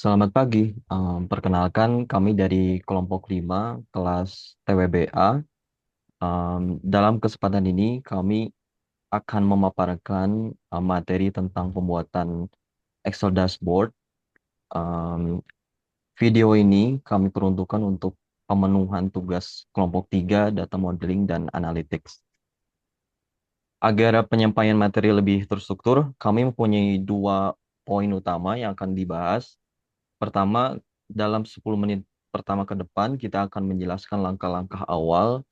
Selamat pagi. Perkenalkan kami dari kelompok 5 kelas TWBA. Dalam kesempatan ini kami akan memaparkan materi tentang pembuatan Excel dashboard. Um, Video ini kami peruntukkan untuk pemenuhan tugas kelompok 3 data modeling dan analytics. Agar penyampaian materi lebih terstruktur, kami mempunyai dua poin utama yang akan dibahas. Pertama, dalam 10 menit pertama ke depan, kita akan menjelaskan langkah-langkah awal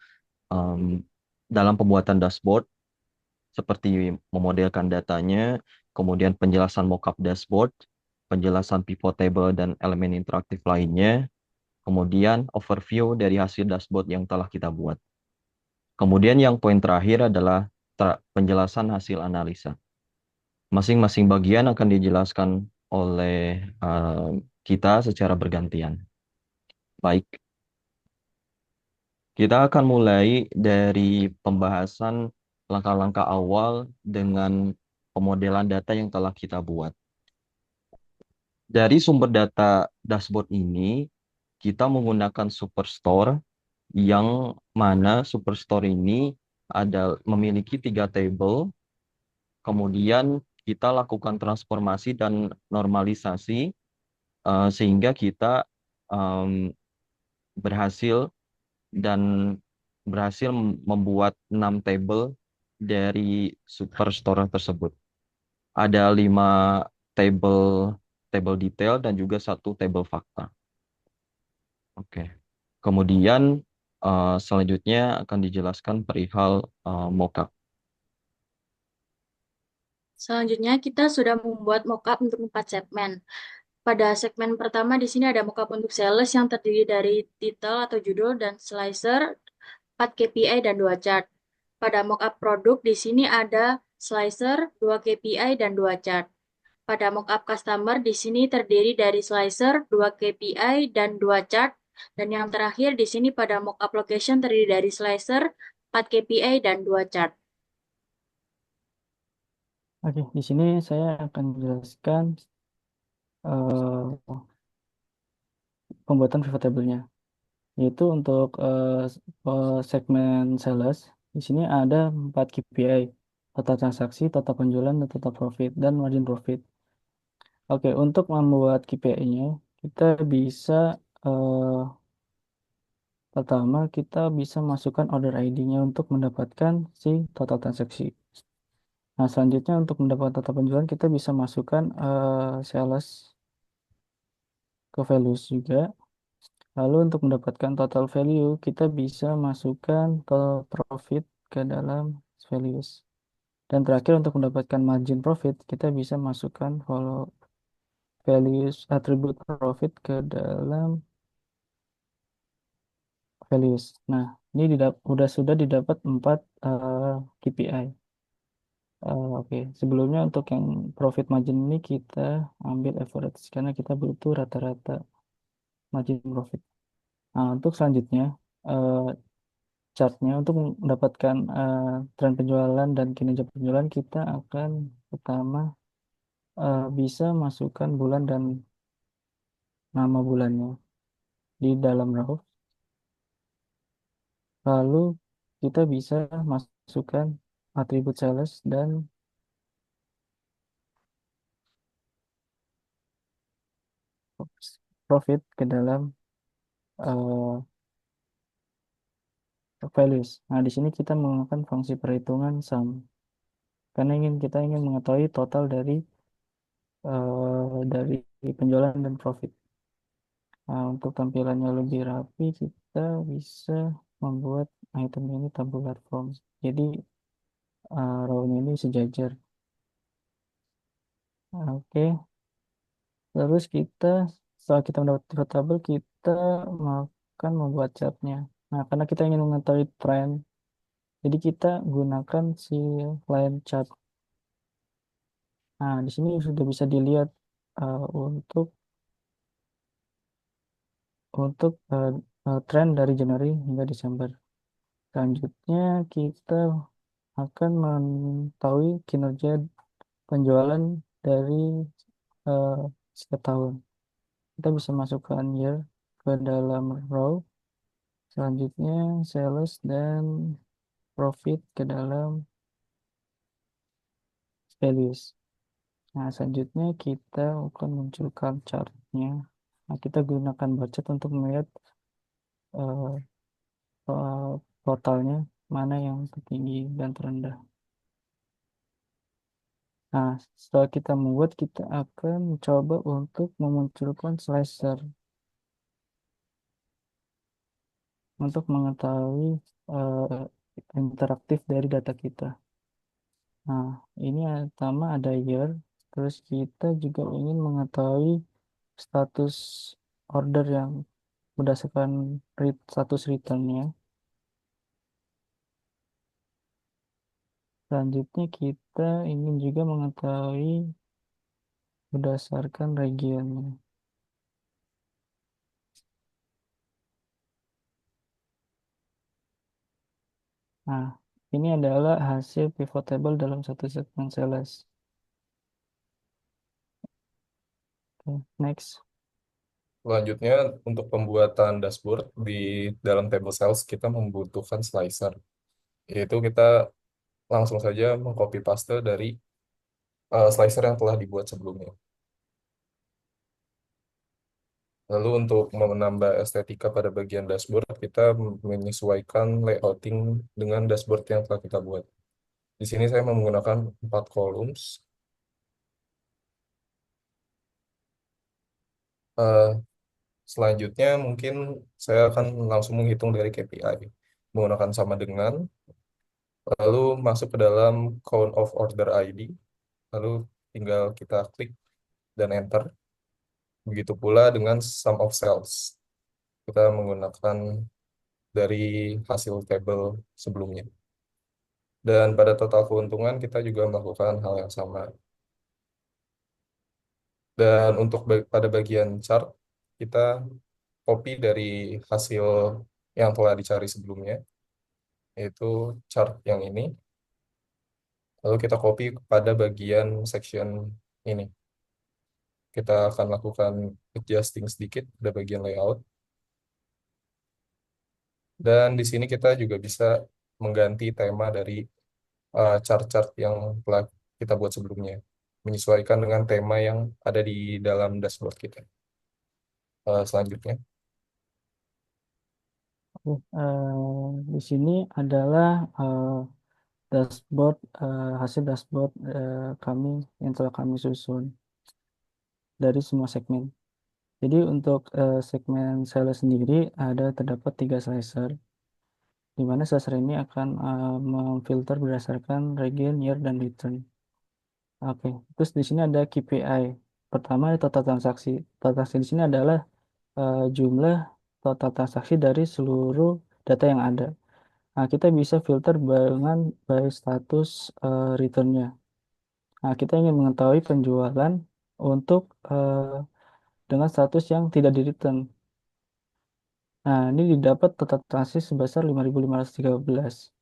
em, dalam pembuatan dashboard, seperti memodelkan datanya, kemudian penjelasan mockup dashboard, penjelasan pivot table dan elemen interaktif lainnya, kemudian overview dari hasil dashboard yang telah kita buat. Kemudian yang poin terakhir adalah penjelasan hasil analisa. Masing-masing bagian akan dijelaskan oleh kita secara bergantian. Baik, kita akan mulai dari pembahasan langkah-langkah awal dengan pemodelan data yang telah kita buat. Dari sumber data dashboard ini, kita menggunakan Superstore yang mana Superstore ini memiliki 3 table, kemudian kita lakukan transformasi dan normalisasi sehingga kita em, berhasil dan berhasil membuat 6 table dari Superstore tersebut. Ada 5 table table detail dan juga satu table fakta. Oke. Kemudian selanjutnya akan dijelaskan perihal mockup. Selanjutnya, kita sudah membuat mockup untuk 4 segmen. Pada segmen pertama, di sini ada mockup untuk sales yang terdiri dari titel atau judul dan slicer, 4 KPI, dan 2 chart. Pada mockup produk, di sini ada slicer, 2 KPI, dan 2 chart. Pada mockup customer, di sini terdiri dari slicer, 2 KPI, dan 2 chart. Dan yang terakhir, di sini pada mockup location terdiri dari slicer, 4 KPI, dan 2 chart. Oke, di sini saya akan menjelaskan eh, pembuatan pivot table-nya, yaitu untuk segmen sales. Di sini ada 4 KPI, total transaksi, total penjualan, dan total profit, dan margin profit. Oke, untuk membuat KPI-nya, kita bisa eh, pertama kita bisa masukkan order ID-nya untuk mendapatkan si total transaksi. Nah, selanjutnya untuk mendapatkan total penjualan, kita bisa masukkan sales ke values juga. Lalu untuk mendapatkan total value, kita bisa masukkan total profit ke dalam values. Dan terakhir untuk mendapatkan margin profit, kita bisa masukkan values attribute profit ke dalam values. Nah, ini sudah didapat 4 KPI. Oke, sebelumnya untuk yang profit margin ini kita ambil average karena kita butuh rata-rata margin profit. Nah, untuk selanjutnya eh, chartnya untuk mendapatkan tren penjualan dan kinerja penjualan kita akan pertama bisa masukkan bulan dan nama bulannya di dalam row. Lalu kita bisa masukkan atribut sales dan profit ke dalam eh, values. Nah, di sini kita menggunakan fungsi perhitungan sum karena kita ingin mengetahui total dari penjualan dan profit. Nah, untuk tampilannya lebih rapi, kita bisa membuat item ini tabular form. Jadi, row-nya ini sejajar. Nah, oke. Terus setelah kita mendapat pivot table, kita akan membuat chartnya. Nah, karena kita ingin mengetahui tren, jadi kita gunakan si line chart. Nah, di sini sudah bisa dilihat untuk tren dari Januari hingga Desember. Selanjutnya, kita akan mengetahui kinerja penjualan dari eh, setiap tahun. kita bisa masukkan year ke dalam row. Selanjutnya sales dan profit ke dalam values. Nah, selanjutnya kita akan munculkan chartnya. Nah, kita gunakan bar chart untuk melihat eh, totalnya mana yang tertinggi dan terendah. Nah, setelah kita membuat, kita akan mencoba untuk memunculkan slicer untuk mengetahui eh, interaktif dari data kita. Nah, ini pertama ada year, terus kita juga ingin mengetahui status order yang berdasarkan status returnnya. Selanjutnya kita ingin juga mengetahui berdasarkan regionnya. Nah, ini adalah hasil pivot table dalam satu segmen sales. Oke, next. Selanjutnya, untuk pembuatan dashboard di dalam table sales, kita membutuhkan slicer. Yaitu kita langsung saja mengcopy paste dari slicer yang telah dibuat sebelumnya. Lalu untuk menambah estetika pada bagian dashboard, kita menyesuaikan layouting dengan dashboard yang telah kita buat. Di sini saya menggunakan 4 columns. Eh, Selanjutnya mungkin saya akan langsung menghitung dari KPI. Menggunakan sama dengan, lalu masuk ke dalam count of order ID, lalu tinggal kita klik dan enter. Begitu pula dengan sum of sales. Kita menggunakan dari hasil table sebelumnya. Dan pada total keuntungan kita juga melakukan hal yang sama. Dan untuk pada bagian chart, kita copy dari hasil yang telah dicari sebelumnya, yaitu chart yang ini. Lalu kita copy pada bagian section ini. Kita akan lakukan adjusting sedikit pada bagian layout. Dan di sini kita juga bisa mengganti tema dari chart-chart yang telah kita buat sebelumnya, menyesuaikan dengan tema yang ada di dalam dashboard kita. Selanjutnya, Di sini adalah dashboard hasil dashboard kami yang telah kami susun dari semua segmen. Jadi untuk segmen sales sendiri ada terdapat 3 slicer, di mana slicer ini akan memfilter berdasarkan region, year, dan return. Oke, terus di sini ada KPI. Pertama ada total transaksi. Total transaksi di sini adalah jumlah total transaksi dari seluruh data yang ada. Nah, kita bisa filter dengan by status returnnya. Nah, kita ingin mengetahui penjualan untuk dengan status yang tidak di return. Nah, ini didapat total transaksi sebesar 5.513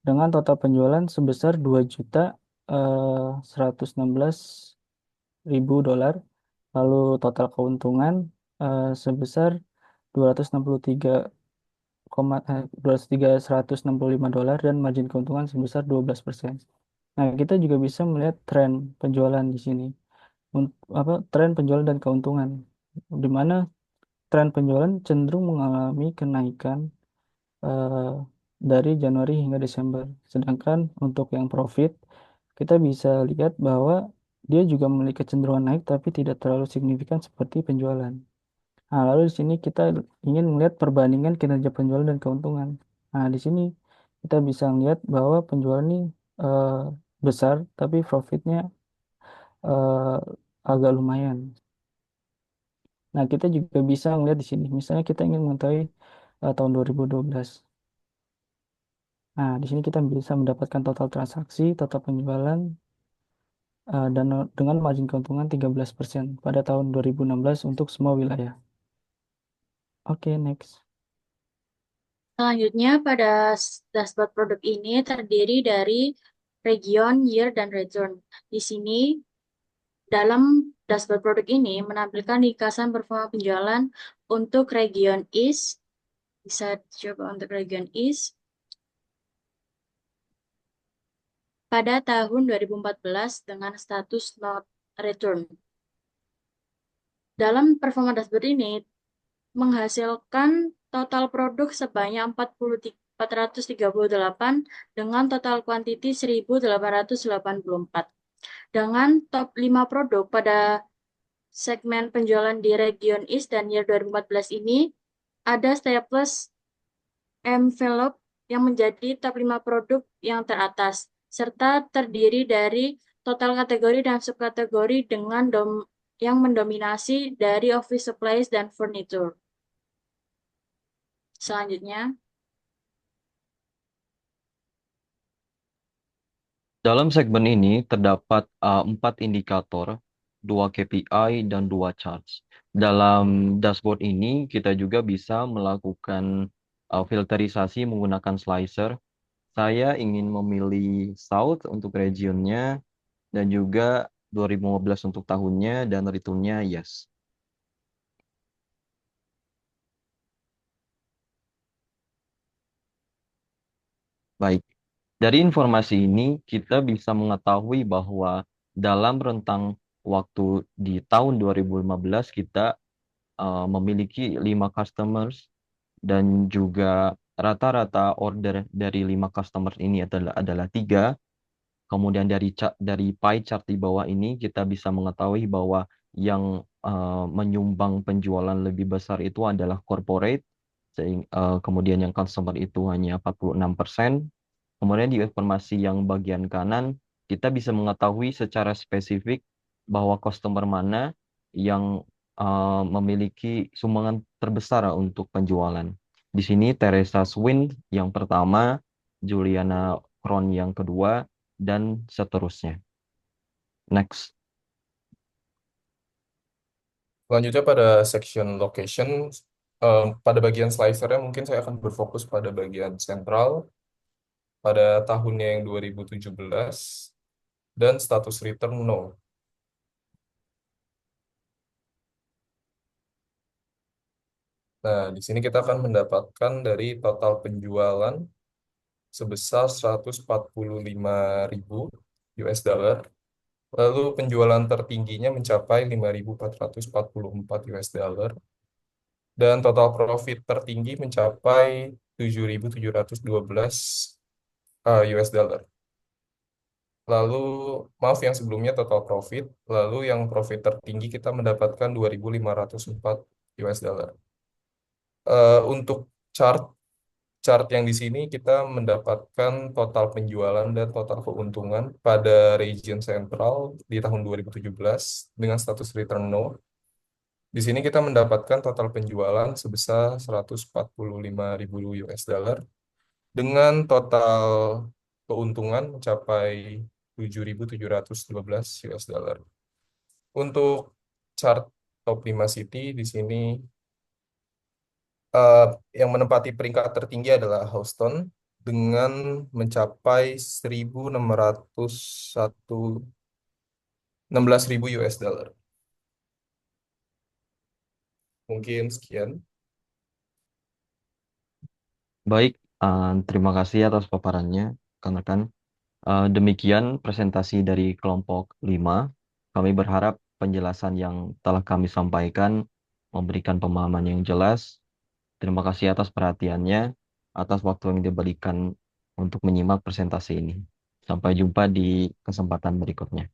dengan total penjualan sebesar 2.116.000 dolar. Lalu total keuntungan sebesar 263 $165 dan margin keuntungan sebesar 12%. Nah, kita juga bisa melihat tren penjualan di sini. Tren penjualan dan keuntungan, di mana tren penjualan cenderung mengalami kenaikan eh, dari Januari hingga Desember. Sedangkan untuk yang profit, kita bisa lihat bahwa dia juga memiliki kecenderungan naik tapi tidak terlalu signifikan seperti penjualan. Nah, lalu di sini kita ingin melihat perbandingan kinerja penjualan dan keuntungan. Nah, di sini kita bisa melihat bahwa penjualan ini eh, besar, tapi profitnya eh, agak lumayan. Nah, kita juga bisa melihat di sini. Misalnya kita ingin mengetahui tahun 2012. Nah, di sini kita bisa mendapatkan total transaksi, total penjualan, dan dengan margin keuntungan 13% pada tahun 2016 untuk semua wilayah. Oke, next. Selanjutnya, pada dashboard produk ini terdiri dari region, year, dan return. Di sini, dalam Dashboard produk ini menampilkan ringkasan performa penjualan untuk region East. Bisa coba untuk region East. Pada tahun 2014 dengan status not return. Dalam performa dashboard ini menghasilkan total produk sebanyak 438 dengan total kuantiti 1.884. Dengan top 5 produk pada segmen penjualan di region East dan year 2014 ini, ada Staples Envelope yang menjadi top 5 produk yang teratas, serta terdiri dari total kategori dan subkategori dengan yang mendominasi dari office supplies dan furniture. Selanjutnya, Dalam segmen ini terdapat 4 indikator, 2 KPI, dan 2 charts. Dalam dashboard ini kita juga bisa melakukan filterisasi menggunakan slicer. Saya ingin memilih South untuk regionnya dan juga 2015 untuk tahunnya dan returnnya yes. Baik, dari informasi ini kita bisa mengetahui bahwa dalam rentang waktu di tahun 2015 kita memiliki 5 customers dan juga rata-rata order dari 5 customers ini adalah 3. Kemudian dari pie chart di bawah ini kita bisa mengetahui bahwa yang menyumbang penjualan lebih besar itu adalah corporate, kemudian yang consumer itu hanya 46%. Kemudian di informasi yang bagian kanan kita bisa mengetahui secara spesifik bahwa customer mana yang memiliki sumbangan terbesar untuk penjualan. Di sini Teresa Swin yang pertama, Juliana Kron yang kedua, dan seterusnya. Next. Selanjutnya pada section location, pada bagian slicernya mungkin saya akan berfokus pada bagian sentral pada tahunnya yang 2017 dan status return no. Nah, di sini kita akan mendapatkan dari total penjualan sebesar 145.000 US dollar. Lalu penjualan tertingginya mencapai 5.444 US dollar. Dan total profit tertinggi mencapai 7.712 US dollar. Lalu, maaf yang sebelumnya total profit, lalu yang profit tertinggi kita mendapatkan 2.504 US dollar. Untuk chart chart yang di sini kita mendapatkan total penjualan dan total keuntungan pada region sentral di tahun 2017 dengan status return no. Di sini kita mendapatkan total penjualan sebesar 145.000 US dollar dengan total keuntungan mencapai 7.712 US dollar. Untuk chart top 5 city di sini eh, yang menempati peringkat tertinggi adalah Houston dengan mencapai 16.000 US dollar. Mungkin sekian. Baik, terima kasih atas paparannya, rekan-rekan. Demikian presentasi dari kelompok 5. Kami berharap penjelasan yang telah kami sampaikan memberikan pemahaman yang jelas. Terima kasih atas perhatiannya, atas waktu yang diberikan untuk menyimak presentasi ini. Sampai jumpa di kesempatan berikutnya.